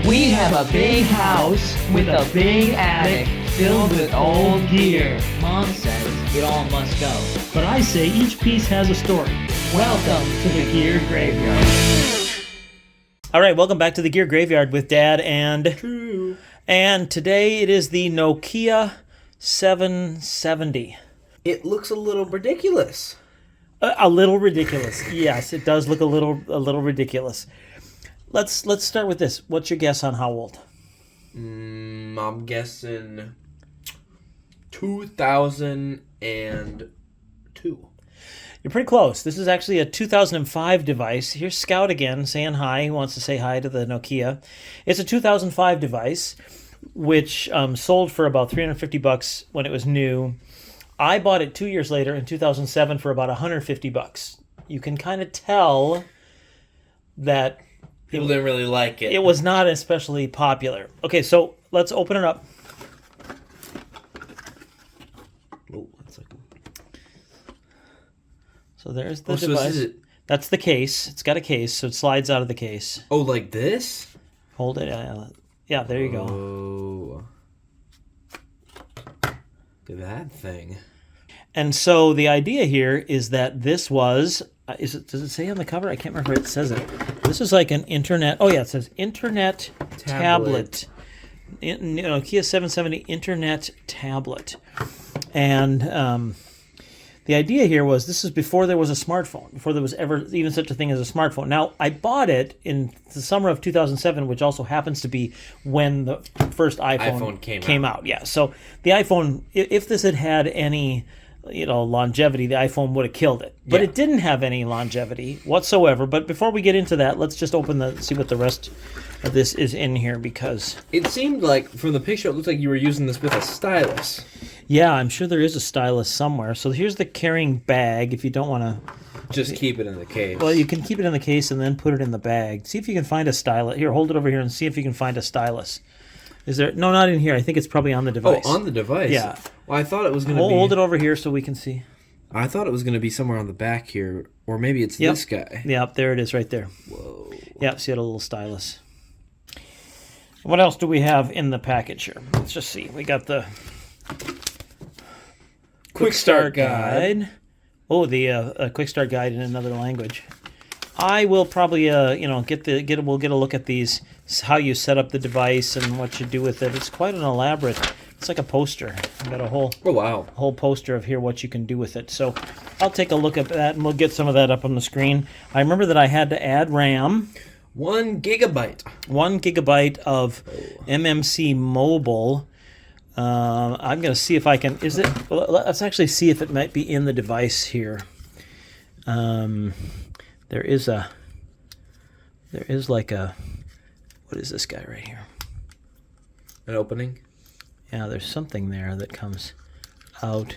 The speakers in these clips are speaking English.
We have a big house with a big attic filled with old gear. Mom says it all must go. But I say each piece has a story. Welcome to the Gear Graveyard. All right, welcome back to the Gear Graveyard with Dad and True. And today it is the Nokia 770. It looks a little ridiculous. A little ridiculous. Yes, it does look a little ridiculous. Let's start with this. What's your guess on how old? I'm guessing 2002. You're pretty close. This is actually a 2005 device. Here's Scout again saying hi. He wants to say hi to the Nokia. It's a 2005 device, which sold for about $350 when it was new. I bought it 2 years later in 2007 for about $150. You can kind of tell that People didn't really like it. it was not especially popular. Okay, so let's open it up. Oh, that's like... So there's the so device. this is it. That's the case. It's got a case, so it slides out of the case. Oh, like this? Hold it. Yeah, there you go. Oh. Look at that thing. And so the idea here is that this was, does it say on the cover? I can't remember if it says it. This is like an internet, oh yeah, it says internet tablet. Nokia 770 internet tablet. And the idea here was this is before there was a smartphone, before there was ever even such a thing as a smartphone. Now, I bought it in the summer of 2007, which also happens to be when the first iPhone came out. Yeah, so the iPhone, if this had had any longevity, the iPhone would have killed it. But it didn't have any longevity whatsoever. But before we get into that, let's just see what the rest of this is in here, because It seemed like, from the picture, it looked like you were using this with a stylus. yeah, I'm sure there is a stylus somewhere. So here's the carrying bag if you don't want to. Just keep it in the case. Well, you can keep it in the case and then put it in the bag. See if you can find a stylus. Here, hold it over here and see if you can find a stylus. Is there? No, not in here. I think it's probably on the device. Oh, on the device? Yeah. Well, I thought it was going to be... Hold it over here so we can see. I thought it was going to be somewhere on the back here. Or maybe it's this guy. Yep, there it is right there. Whoa. Yep, see a little stylus. What else do we have in the package here? Let's just see. We got the Quick Start Guide. Oh, the Quick Start Guide in another language. I will probably, we'll get a look at these, how you set up the device and what you do with it. It's quite an elaborate. It's like a poster. I've got a whole poster of here what you can do with it. So I'll take a look at that and we'll get some of that up on the screen. I remember that I had to add RAM. 1 gigabyte. 1 gigabyte of MMC mobile. I'm going to see if I can. Let's actually see if it might be in the device here. There is like a, what is this guy right here? An opening? Yeah, there's something there that comes out.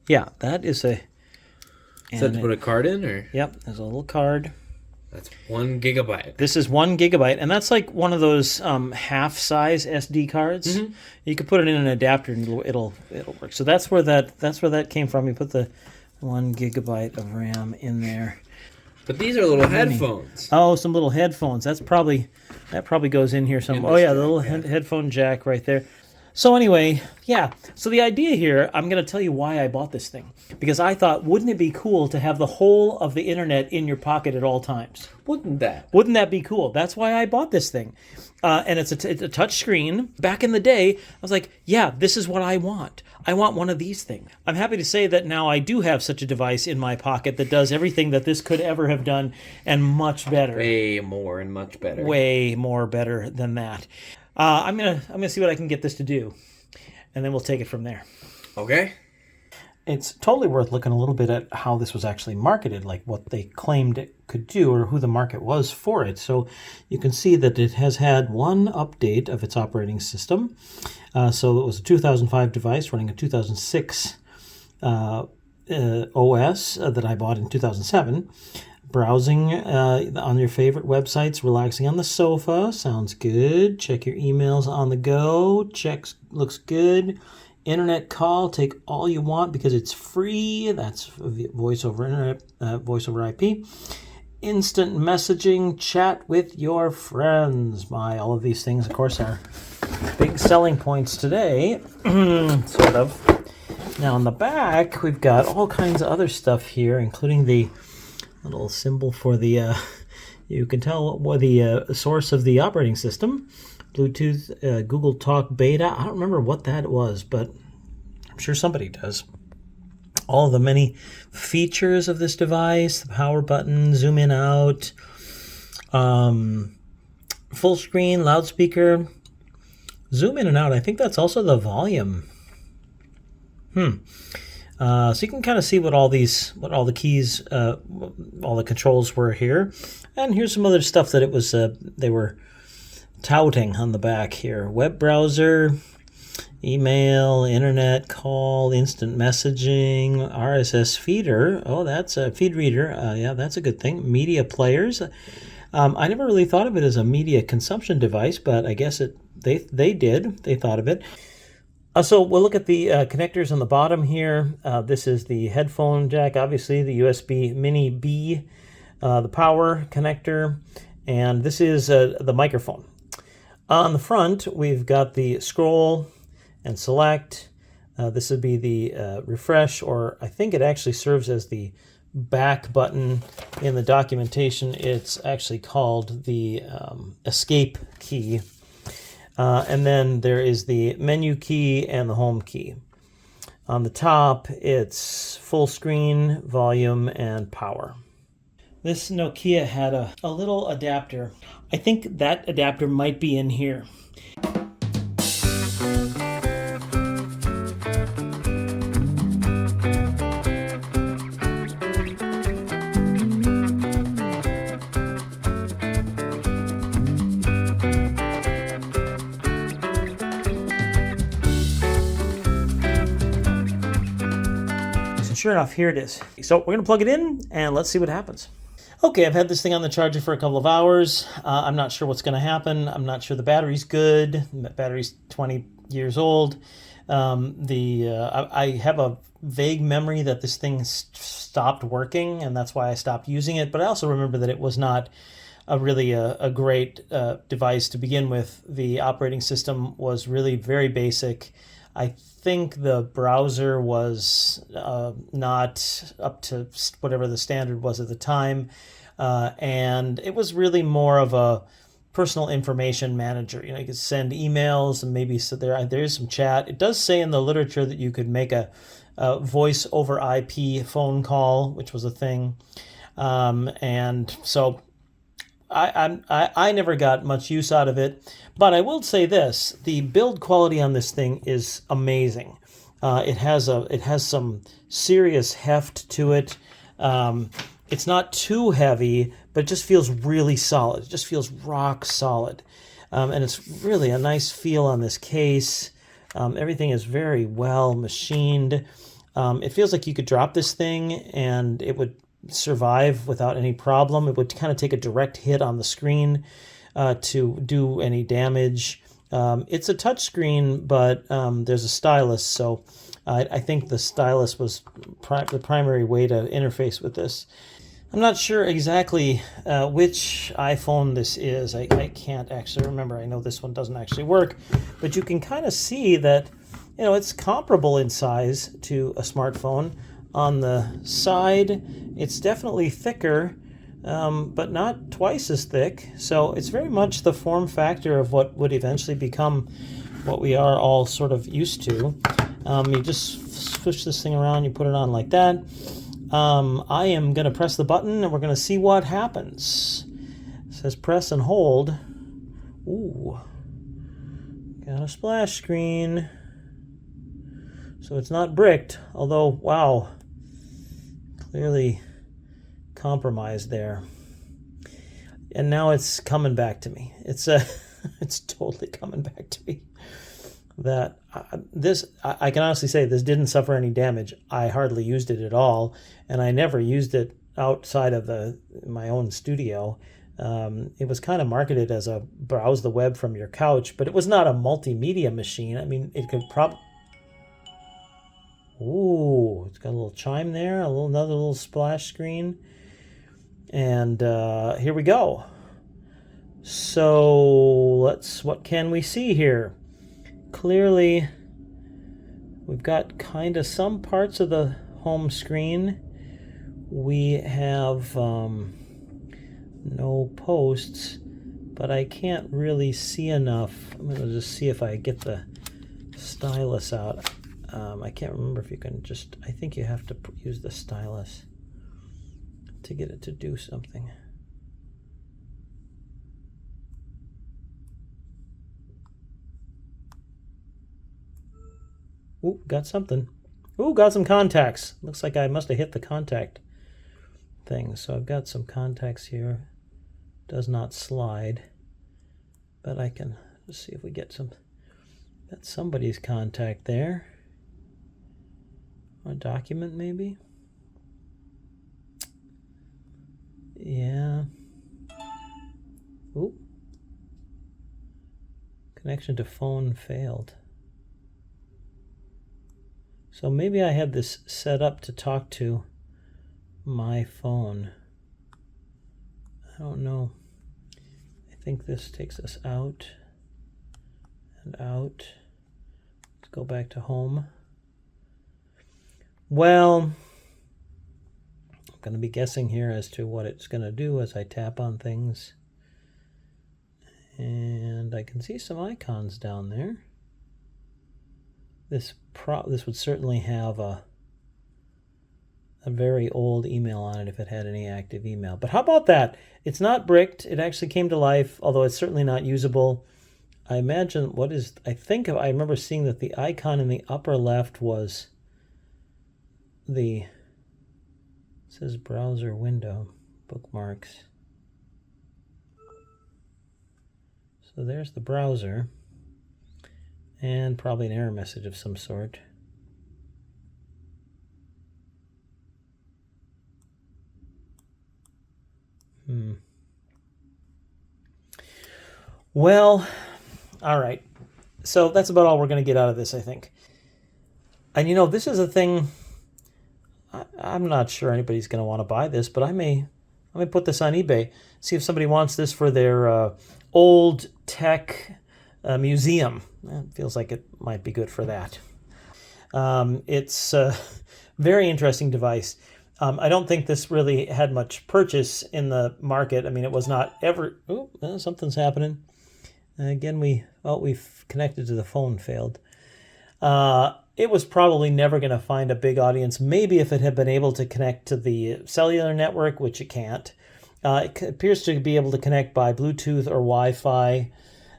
Yeah, that is a. Is that to put a card in, or? Yep, there's a little card. That's 1 gigabyte. This is 1 gigabyte, and that's like one of those half-size SD cards. Mm-hmm. You could put it in an adapter, and it'll work. So that's where that came from. You put the 1 gigabyte of RAM in there. But these are little headphones. Oh, some little headphones. That probably goes in here somewhere. Oh yeah, the little headphone jack right there. So anyway, yeah. So the idea here, I'm going to tell you why I bought this thing. Because I thought, wouldn't it be cool to have the whole of the internet in your pocket at all times? Wouldn't that? Wouldn't that be cool? That's why I bought this thing. And it's a touch screen. Back in the day, I was like, yeah, this is what I want. I want one of these things. I'm happy to say that now I do have such a device in my pocket that does everything that this could ever have done and much better. Way more and much better. Way more better than that. I'm gonna see what I can get this to do, and then we'll take it from there. Okay. It's totally worth looking a little bit at how this was actually marketed, like what they claimed it could do or who the market was for it. So you can see that it has had one update of its operating system. So it was a 2005 device running a 2006 OS that I bought in 2007. Browsing on your favorite websites, relaxing on the sofa, sounds good. Check your emails on the go, looks good. Internet call, take all you want because it's free. That's voice over internet, voice over IP. instant messaging, chat with your friends. All of these things, of course, are big selling points today, sort of. Now on the back, we've got all kinds of other stuff here, including the little symbol for the, you can tell what the source of the operating system. Bluetooth, Google Talk Beta. I don't remember what that was, but I'm sure somebody does. All the many features of this device, the power button, zoom in out, full screen, loudspeaker, zoom in and out. I think that's also the volume. So you can kind of see what all the keys, all the controls were here. And here's some other stuff that it was, they were touting on the back here. Web browser, email, internet call, instant messaging, RSS feeder. Oh, that's a feed reader. Yeah, that's a good thing. Media players. I never really thought of it as a media consumption device, but I guess they did. They thought of it. So we'll look at the connectors on the bottom here. This is the headphone jack, obviously the USB Mini B, the power connector, and this is the microphone. On the front, we've got the scroll and select. This would be the refresh, or I think it actually serves as the back button in the documentation. It's actually called the escape key. And then there is the menu key and the home key. On the top, it's full screen, volume, and power. This Nokia had a little adapter. I think that adapter might be in here. Sure enough, here it is. So we're going to plug it in and let's see what happens. Okay, I've had this thing on the charger for a couple of hours. I'm not sure what's going to happen. I'm not sure the battery's good. The battery's 20 years old. I have a vague memory that this thing stopped working, and that's why I stopped using it. But I also remember that it was not really a great device to begin with. The operating system was really very basic. I think the browser was not up to whatever the standard was at the time, and it was really more of a personal information manager. You could send emails, and maybe so there is some chat. It does say in the literature that you could make a voice over IP phone call, which was a thing, and so I never got much use out of it, but I will say this: the build quality on this thing is amazing. It has some serious heft to it. It's not too heavy, but it just feels really solid. It just feels rock solid, and it's really a nice feel on this case. Everything is very well machined. It feels like you could drop this thing and it would survive without any problem. It would kind of take a direct hit on the screen to do any damage. It's a touch screen, but there's a stylus, so I think the stylus was the primary way to interface with this. I'm not sure exactly which iPhone this is. I can't actually remember. I know this one doesn't actually work, but you can kind of see that it's comparable in size to a smartphone. On the side, it's definitely thicker, but not twice as thick. So it's very much the form factor of what would eventually become what we are all sort of used to. You just switch this thing around, you put it on like that. I am going to press the button and we're going to see what happens. It says press and hold. Ooh, got a splash screen. So it's not bricked, although, wow, clearly compromised there. And now it's coming back to me. It's totally coming back to me. That I can honestly say this didn't suffer any damage. I hardly used it at all, and I never used it outside of my own studio. It was kind of marketed as a browse the web from your couch, but it was not a multimedia machine. I mean, it could Ooh, it's got a little chime there, another little splash screen. And here we go. So what can we see here? Clearly, we've got kind of some parts of the home screen. We have no posts, but I can't really see enough. I'm going to just see if I get the stylus out. I can't remember if you can just, I think you have to use the stylus to get it to do something. Ooh, got something. Ooh, got some contacts. Looks like I must have hit the contact thing. So I've got some contacts here. Does not slide. But I can just see if we get some. Got somebody's contact there. A document maybe? Yeah. Ooh. Connection to phone failed. So maybe I have this set up to talk to my phone. I don't know. I think this takes us out and out. Let's go back to home. Well, I'm going to be guessing here as to what it's going to do as I tap on things. And I can see some icons down there. This would certainly have a very old email on it if it had any active email. But how about that? It's not bricked. It actually came to life, although it's certainly not usable. I imagine I remember seeing that the icon in the upper left was it says browser window, bookmarks. So there's the browser. And probably an error message of some sort. Well, all right. So that's about all we're going to get out of this, I think. And this is a thing, I'm not sure anybody's going to want to buy this, but I may put this on eBay, see if somebody wants this for their old tech museum. It feels like it might be good for that. It's a very interesting device. I don't think this really had much purchase in the market. I mean, it was not ever... Oh, something's happening. Again, we've connected to the phone, failed. It was probably never going to find a big audience. Maybe if it had been able to connect to the cellular network, which it can't. It appears to be able to connect by Bluetooth or Wi-Fi.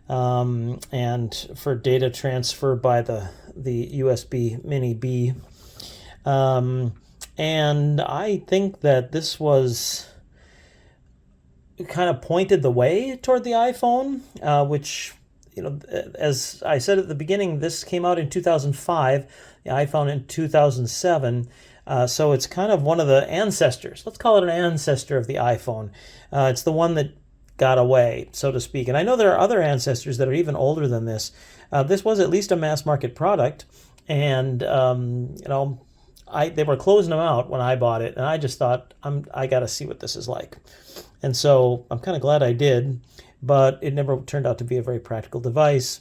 And for data transfer by the USB Mini B. And I think that this was kind of pointed the way toward the iPhone, which, as I said at the beginning, this came out in 2005, the iPhone in 2007. So it's kind of one of the ancestors. Let's call it an ancestor of the iPhone. It's the one that got away, so to speak. And I know there are other ancestors that are even older than this. This was at least a mass market product, and they were closing them out when I bought it, and I just thought I got to see what this is like. And so I'm kind of glad I did, but it never turned out to be a very practical device.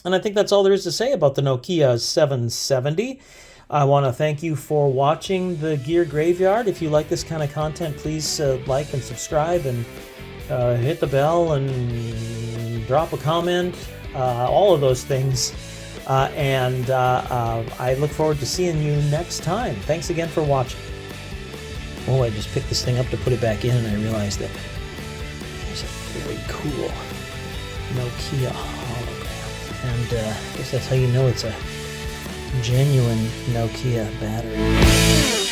And I think that's all there is to say about the Nokia 770. I want to thank you for watching the Gear Graveyard. If you like this kind of content, please like and subscribe and hit the bell and drop a comment, all of those things. And I look forward to seeing you next time. Thanks again for watching. Oh, I just picked this thing up to put it back in, and I realized that it's a very cool Nokia hologram. And I guess that's how you know it's a genuine Nokia battery.